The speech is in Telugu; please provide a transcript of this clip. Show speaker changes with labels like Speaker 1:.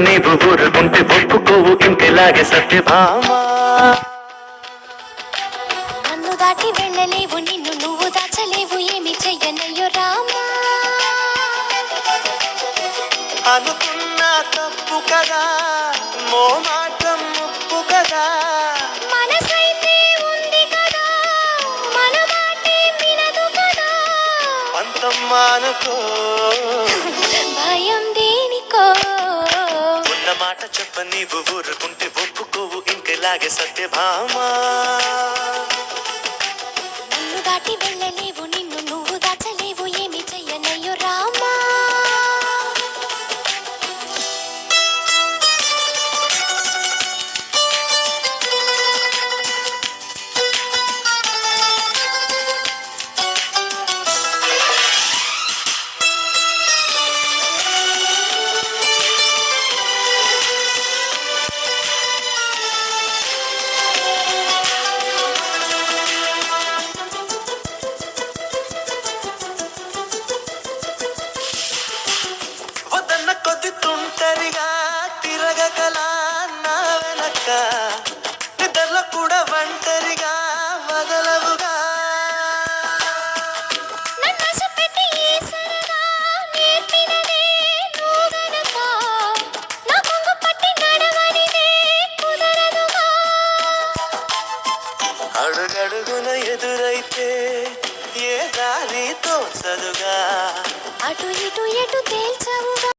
Speaker 1: నీవు ఊరుకుంటే ఒప్పుకోవు ఇంకెలాగే సత్యభామా.
Speaker 2: నన్ను దాటి వెళ్ళలేవు, నిన్ను నువ్వు దాచలేవు, ఏమి చెయ్యనయ్యో రామా.
Speaker 1: అనుకున్నా తప్పు కదా, మోమాటం ముప్పు కదా,
Speaker 2: మనసైతే ఉంది కదా, మన మాటే వినదు కదా.
Speaker 1: పంతం మానుకో,
Speaker 2: భయం దేనికో.
Speaker 1: ఉన్న మాట చెప్ప నీవు ఊరుకుంటే ఒప్పుకోవు ఇంకెలాగే సత్యభామా.
Speaker 2: నన్ను దాటి వెళ్ళలేవు, నిన్ను నువ్వు దాచలేవు, ఏమి చెయ్యనయ్యో రామా.
Speaker 1: వదన్న కొద్ది తుంటరిగా తిరగకలా నా వెనక, నిద్రలో కూడా ఒంటరిగా వదలవుగా.
Speaker 2: నన్ను ఆశపెట్టి ఈ సరదా నేర్పినదే నువ్వు గనక, నా కొంగు పట్టి నడవనిదే కుదరదుగా.
Speaker 1: అడుగడుగున ఎదురైతే ఏ దారి తోచదుగా,
Speaker 2: అటు ఇటు ఎటు తేల్చవుగా.